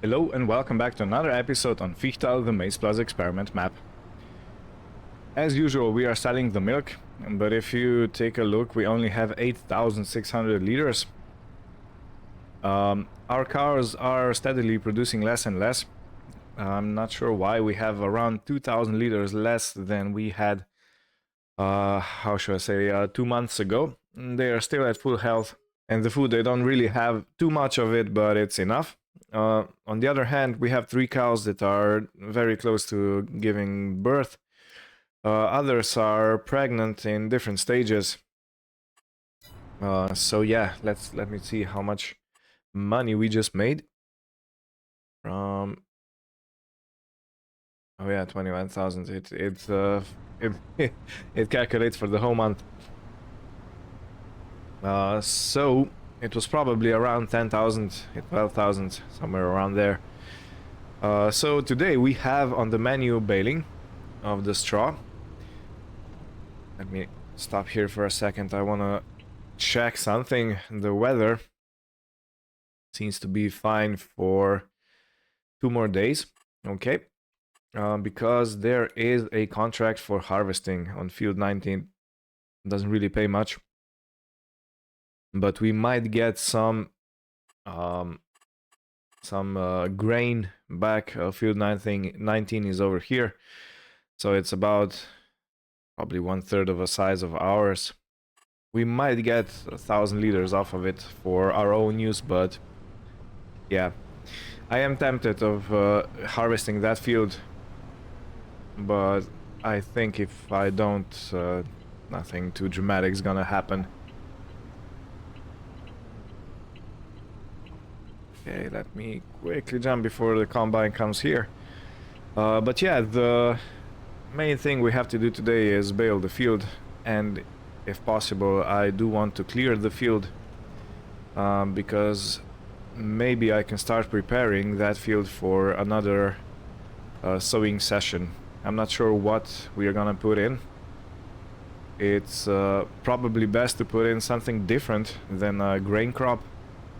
Hello and welcome back to another episode on Fichthal the MaizePlus experiment map. As usual, we are selling the milk, but if you take a look, we only have 8,600 liters. Our cows are steadily producing less and less. I'm not sure why. We have around 2,000 liters less than we had, how should I say, 2 months ago. They are still at full health, and the food, they don't really have too much of it, but it's enough. On the other hand, we have 3 cows that are very close to giving birth. Others are pregnant in different stages. So yeah, let me see how much money we just made. Oh yeah, 21,000. It calculates for the whole month. So it was probably around 10,000, 12,000, somewhere around there. So today we have on the menu baling of the straw. Let me stop here for a second. I want to check something. The weather seems to be fine for 2 more days. Okay. Because there is a contract for harvesting on field 19. Doesn't really pay much. But we might get some grain back. Field 19 is over here. So it's about probably 1/3 of a size of ours. We might get 1,000 liters off of it for our own use, but yeah, I am tempted of harvesting that field, but I think if I don't, nothing too dramatic is gonna happen. Okay, let me quickly jump before the combine comes here. But yeah, the main thing we have to do today is bale the field, and if possible I do want to clear the field, because maybe I can start preparing that field for another sowing session. I'm not sure what we are gonna put in. It's probably best to put in something different than a grain crop,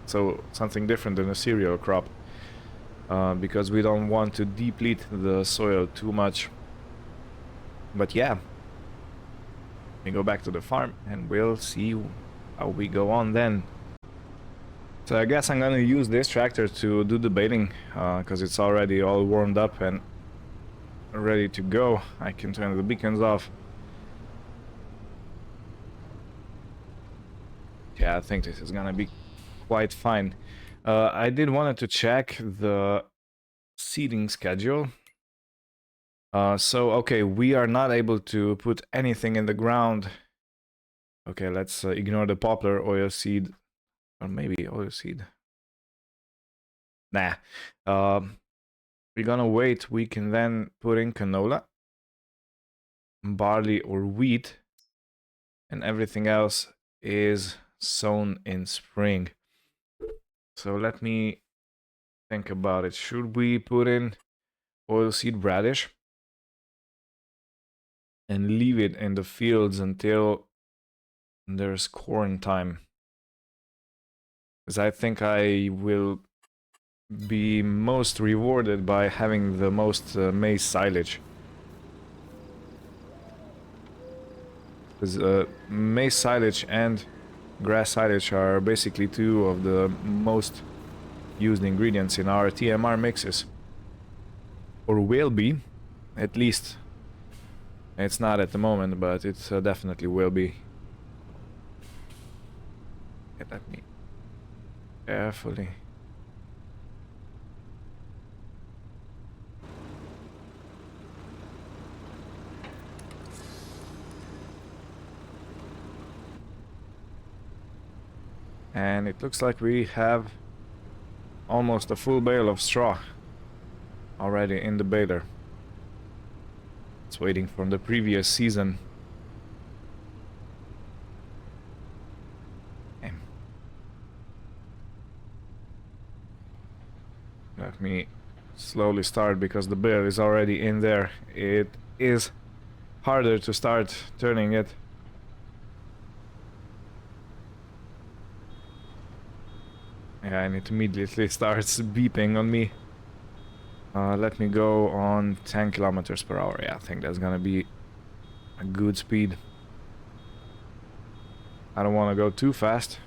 so something different than a cereal crop, because we don't want to deplete the soil too much. But yeah, we go back to the farm and we'll see how we go on then. So I guess I'm gonna use this tractor to do the baling, because it's already all warmed up and ready to go. I can turn the beacons off. Yeah, I think this is gonna be quite fine. I did wanted to check the seeding schedule. So okay, we are not able to put anything in the ground. Okay, let's ignore the poplar, oilseed, or maybe oilseed. Nah. We're gonna wait. We can then put in canola, barley or wheat, and everything else is sown in spring. So let me think about it. Should we put in oilseed radish and leave it in the fields until there's corn time? Because I think I will be most rewarded by having the most maize silage. Because maize silage and grass silage are basically 2 of the most used ingredients in our TMR mixes. Or will be, at least. It's not at the moment, but it definitely will be. Let me carefully. And it looks like we have almost a full bale of straw already in the baler. It's waiting from the previous season. Okay. Let me slowly start because the bale is already in there. It is harder to start turning it. Yeah, and it immediately starts beeping on me. Let me go on 10 kilometers per hour. Yeah, I think that's gonna be a good speed. I don't want to go too fast.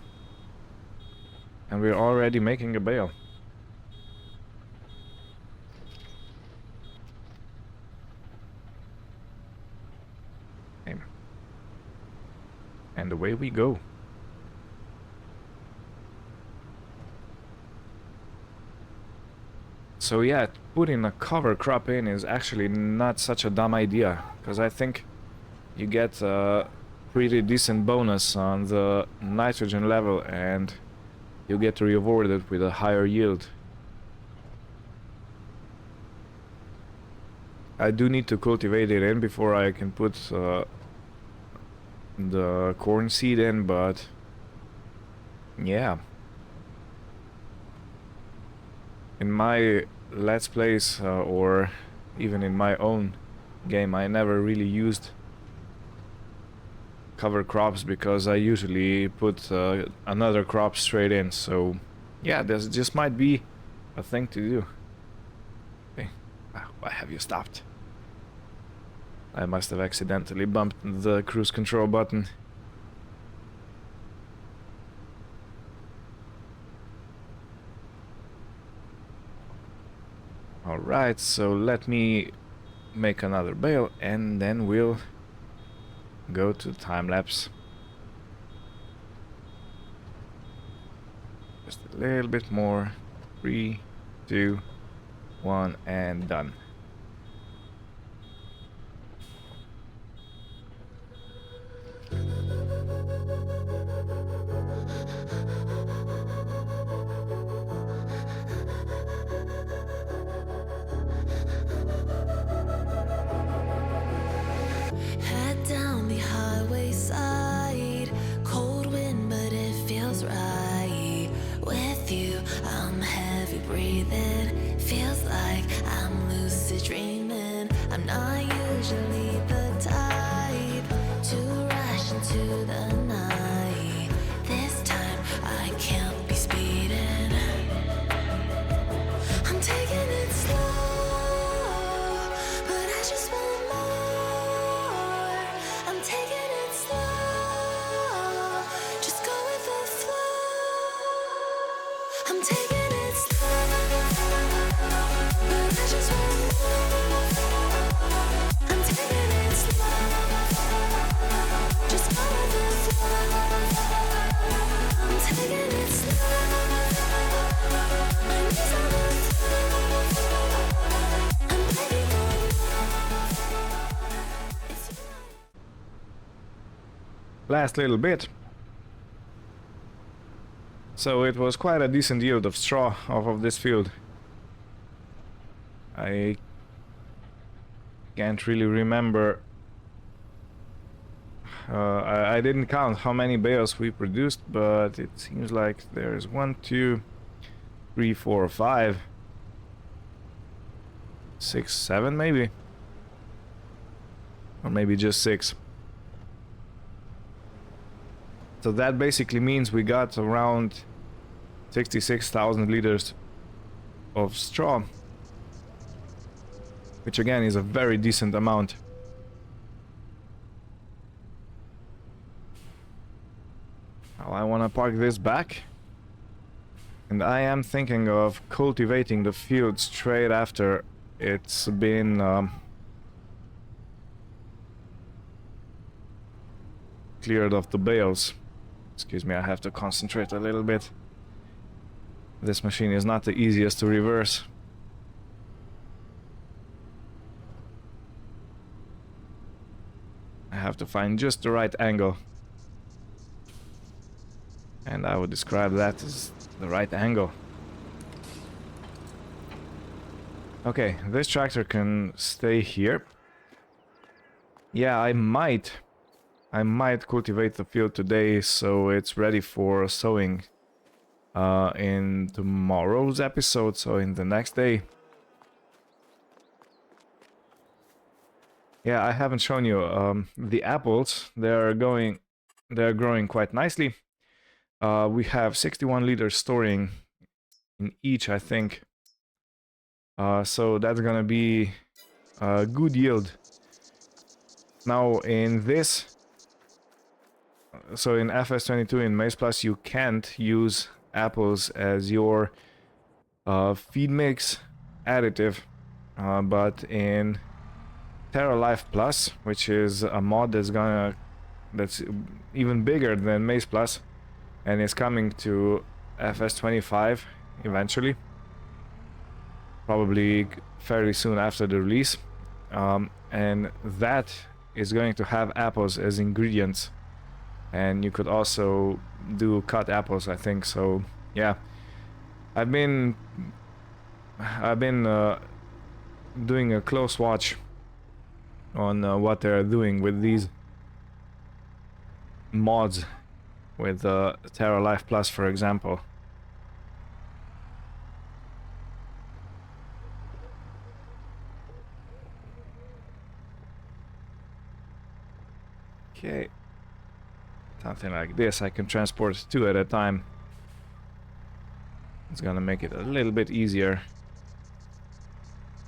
And we're already making a bale. And away we go. So yeah, putting a cover crop in is actually not such a dumb idea, because I think you get a pretty decent bonus on the nitrogen level and you get rewarded with a higher yield. I do need to cultivate it in before I can put the corn seed in, but yeah. In my Let's Plays or even in my own game, I never really used cover crops because I usually put another crop straight in, so yeah, this just might be a thing to do. Okay, why have you stopped? I must have accidentally bumped the cruise control button. Alright, so let me make another bale and then we'll go to time-lapse. Just a little bit more. 3, 2, 1, and done. Head down the highway side, cold wind, but it feels right. With you, I'm heavy breathing. Feels like I'm lucid dreaming. I'm not usually the type to rush into the night. This time I can't be speeding. I'm taking it slow, but I just want more. I'm taking it slow, just go with the flow. I'm taking it slow, but I just want more. I'm taking it slow, just go with the flow. I'm taking it slow, my knees on the floor. I'm begging for more. Last little bit. So it was quite a decent yield of straw off of this field. I can't really remember. I didn't count how many bales we produced, but it seems like there's 1, 2, 3, 4, 5, 6, 7 maybe. Or maybe just 6. So that basically means we got around 66,000 liters of straw, which again is a very decent amount. Now I want to park this back, and I am thinking of cultivating the field straight after it's been cleared of the bales. Excuse me, I have to concentrate a little bit. This machine is not the easiest to reverse. I have to find just the right angle. And I would describe that as the right angle. Okay, this tractor can stay here. Yeah, I might cultivate the field today so it's ready for sowing in tomorrow's episode, so in the next day. Yeah, I haven't shown you the apples. They're growing quite nicely. We have 61 liters storing in each, I think. So that's gonna be a good yield. Now in this, so in FS22 in MaizePlus, you can't use apples as your feed mix additive, but in PeterAH Plus, which is a mod that's even bigger than MaizePlus, and is coming to FS25 eventually, probably fairly soon after the release, and that is going to have apples as ingredients, and you could also do cut apples, I think. So yeah, I've been doing a close watch on what they're doing with these mods, with PeterAH Plus, for example. Okay, something like this. I can transport 2 at a time. It's gonna make it a little bit easier.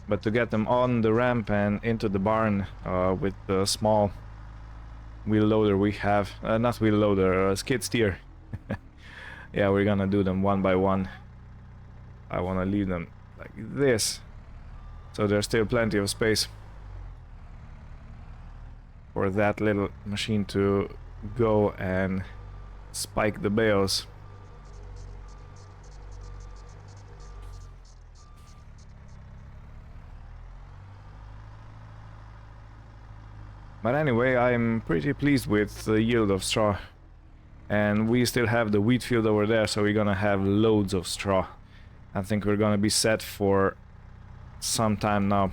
But to get them on the ramp and into the barn with the small wheel loader we have, not wheel loader, skid steer. Yeah, we're gonna do them one by one. I wanna leave them like this, so there's still plenty of space for that little machine to go and spike the bales. But anyway, I'm pretty pleased with the yield of straw. And we still have the wheat field over there, so we're gonna have loads of straw. I think we're gonna be set for some time now.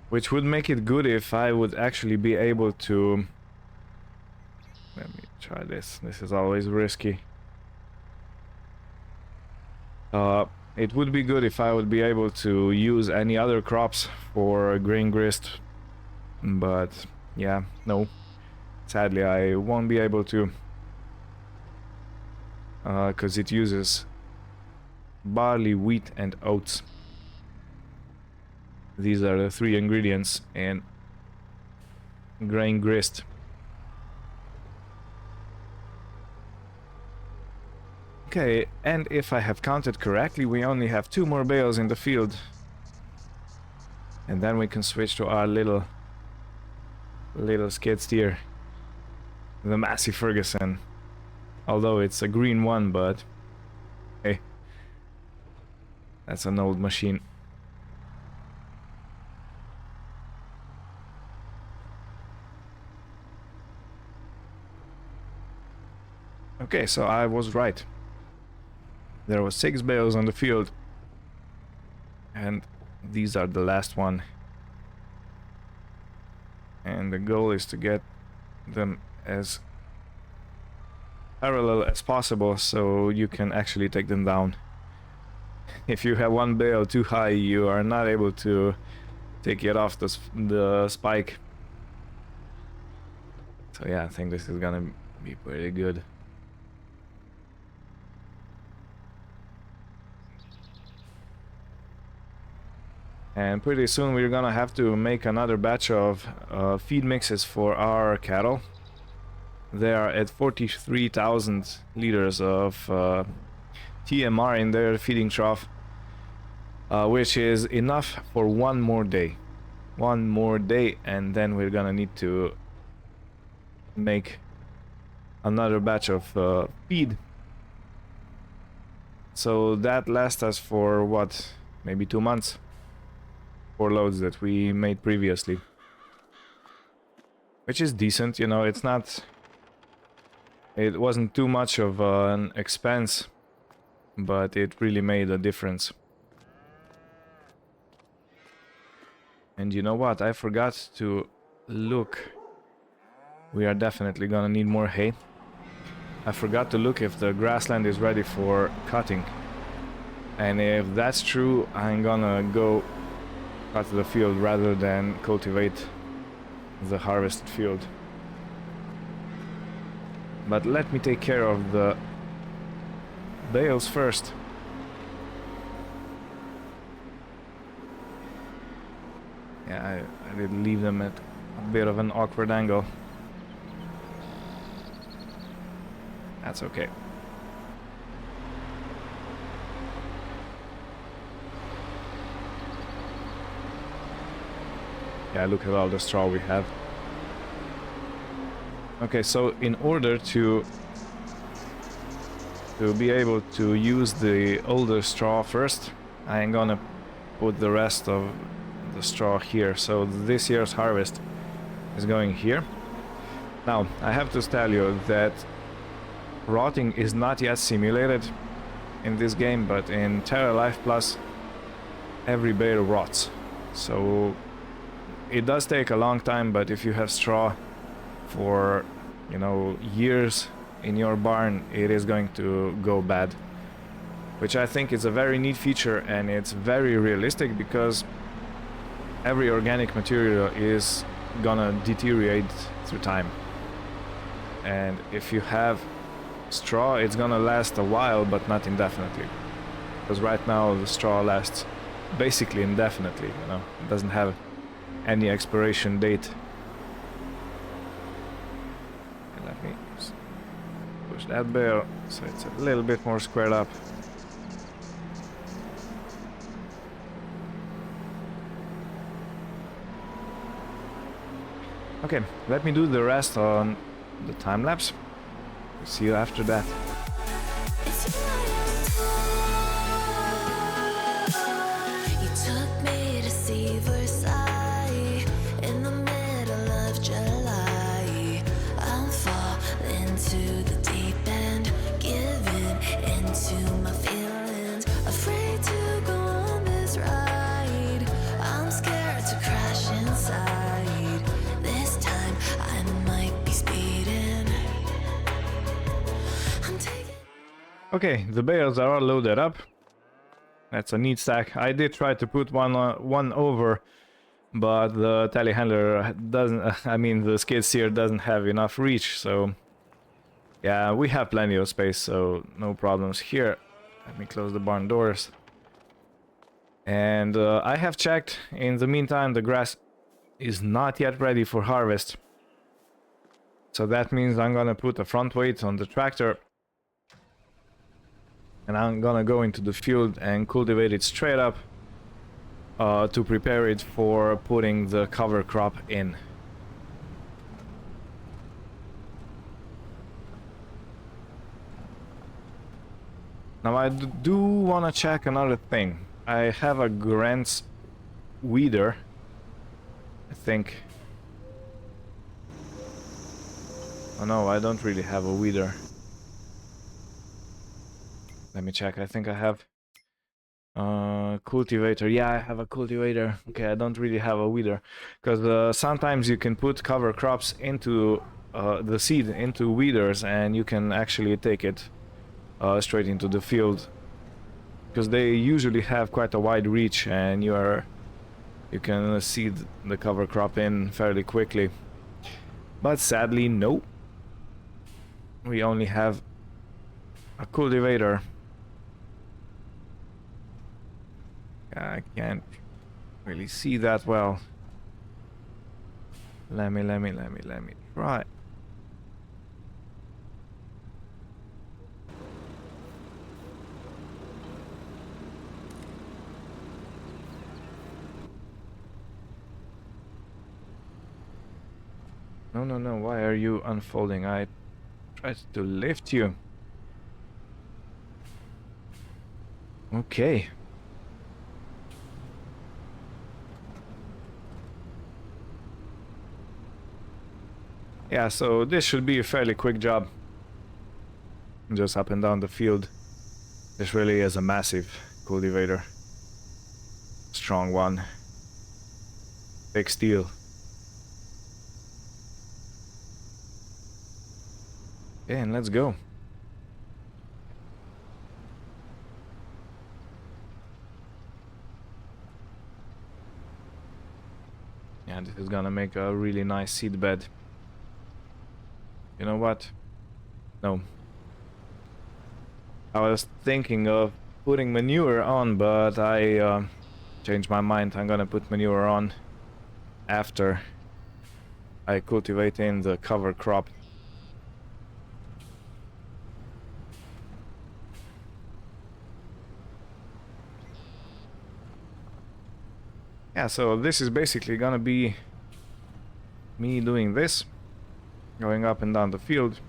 Which would make it good if I would actually be able to... Let me try this. This is always risky. It would be good if I would be able to use any other crops for grain grist. But yeah, no. Sadly, I won't be able to. Because it uses barley, wheat and oats. These are the 3 ingredients in grain grist. Okay, and if I have counted correctly, we only have 2 more bales in the field. And then we can switch to our little skid steer. The Massey Ferguson. Although it's a green one, but hey, that's an old machine. Okay, so I was right. There were 6 bales on the field, and these are the last one. And the goal is to get them as parallel as possible, so you can actually take them down. If you have one bale too high, you are not able to take it off the spike. So yeah, I think this is gonna be pretty good. And pretty soon we're gonna have to make another batch of feed mixes for our cattle. They are at 43,000 liters of TMR in their feeding trough, which is enough for one more day. One more day, and then we're gonna need to make another batch of feed. So that lasts us for what, maybe 2 months? 4 loads that we made previously, which is decent, you know. It's not, it wasn't too much of an expense, but it really made a difference. And you know what, I forgot to look. We are definitely gonna need more hay. I forgot to look if the grassland is ready for cutting, and if that's true, I'm gonna go cut the field rather than cultivate the harvested field. But let me take care of the bales first. Yeah, I did leave them at a bit of an awkward angle. That's okay. Yeah, look at all the straw we have. Okay, so in order to be able to use the older straw first, I'm gonna put the rest of the straw here. So this year's harvest is going here. Now, I have to tell you that rotting is not yet simulated in this game, but in PeterAH Plus, every bale rots. So it does take a long time, but if you have straw for, you know, years in your barn, it is going to go bad. Which I think is a very neat feature, and it's very realistic because every organic material is gonna deteriorate through time. And if you have straw, it's gonna last a while, but not indefinitely. Because right now the straw lasts basically indefinitely, you know, it doesn't have any expiration date. Let me push that bale so it's a little bit more squared up. Okay, let me do the rest on the time lapse. We'll see you after that. You took me to see Versailles in the middle of July. I'm falling to the deep end, giving into my feelings, afraid to go on this ride. I'm scared to crash inside. This time I might be speeding. I'm taking. Okay, the bales are all loaded up. That's a neat stack. I did try to put one over, but the telehandler doesn't, I mean the skid steer doesn't have enough reach, so yeah, we have plenty of space, so no problems here. Let me close the barn doors. And I have checked, in the meantime the grass is not yet ready for harvest. So that means I'm gonna put a front weight on the tractor. And I'm gonna go into the field and cultivate it straight up to prepare it for putting the cover crop in. Now I do wanna check another thing. I have a Grant's weeder, I think. Oh no, I don't really have a weeder. Let me check. I think I have cultivator. Yeah, I have a cultivator. Okay, I don't really have a weeder, because sometimes you can put cover crops into the seed into weeders, and you can actually take it straight into the field, because they usually have quite a wide reach, and you can seed the cover crop in fairly quickly. But sadly, no. We only have a cultivator. I can't really see that well. Let me try. No, why are you unfolding? I tried to lift you. Okay. Yeah, so this should be a fairly quick job. Just up and down the field. This really is a massive cultivator. Strong one. Big steel. Okay, and let's go. Yeah, this is gonna make a really nice seed bed. You know what? No. I was thinking of putting manure on, but I changed my mind. I'm gonna put manure on after I cultivate in the cover crop. Yeah, so this is basically gonna be me doing this, going up and down the field.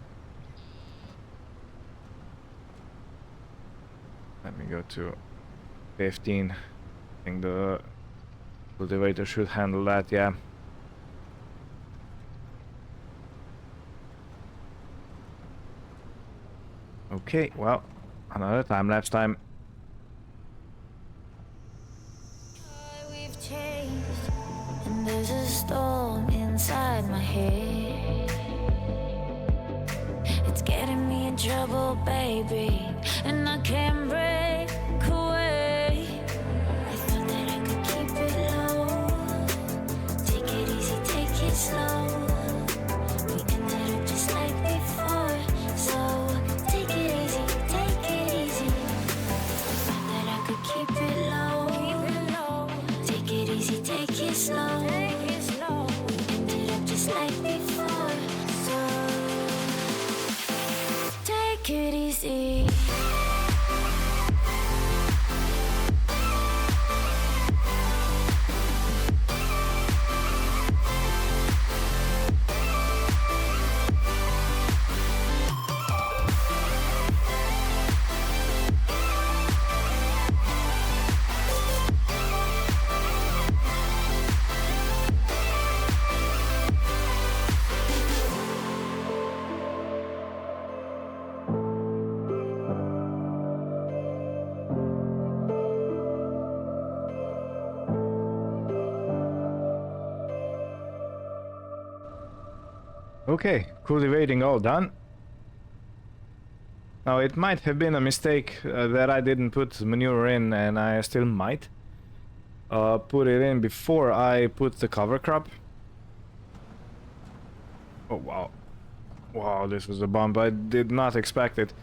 Let me go to 15. I think the cultivator should handle that, yeah. Okay, well, another time-lapse time. We've changed, and there's a storm inside my head. It's getting me in trouble, baby, and I can't break away. I thought that I could keep it low. Take it easy, take it slow. We ended up just like before, so take it easy, take it easy. I thought that I could keep it low. Take it easy, take it slow. We ended up just like before, so take it easy. Okay, cultivating all done. Now it might have been a mistake that I didn't put manure in, and I still might put it in before I put the cover crop. Oh wow. Wow, this was a bump. I did not expect it.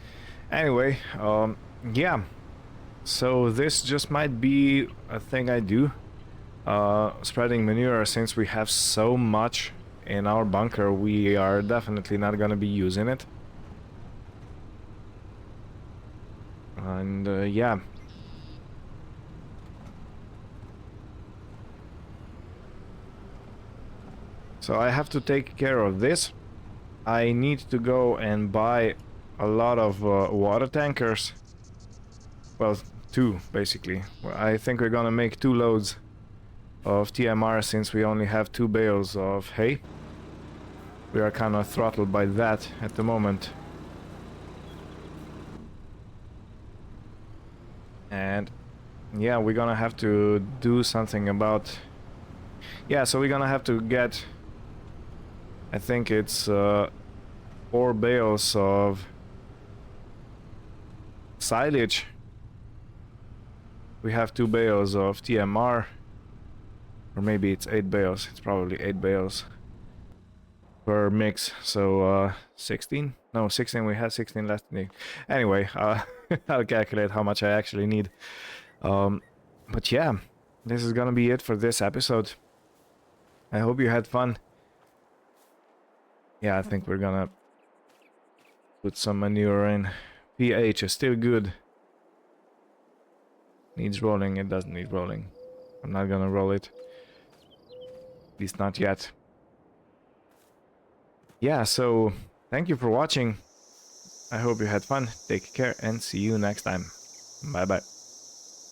Anyway, yeah. So this just might be a thing I do. Spreading manure, since we have so much in our bunker, we are definitely not gonna be using it. And yeah. So I have to take care of this. I need to go and buy a lot of water tankers. Well, 2 basically. I think we're gonna make 2 loads of TMR since we only have 2 bales of hay. We are kind of throttled by that at the moment. And yeah, we're gonna have to do something about... Yeah, so we're gonna have to get... I think it's 4 bales of silage. We have 2 bales of TMR. Or maybe it's 8 bales. It's probably 8 bales per mix. So 16? No, 16. We had 16 last week. Anyway, I'll calculate how much I actually need. But yeah, this is gonna be it for this episode. I hope you had fun. Yeah, I think we're gonna put some manure in. pH is still good. Needs rolling. It doesn't need rolling. I'm not gonna roll it. At least not yet. Yeah, so thank you for watching. I hope you had fun. Take care and see you next time. Bye bye.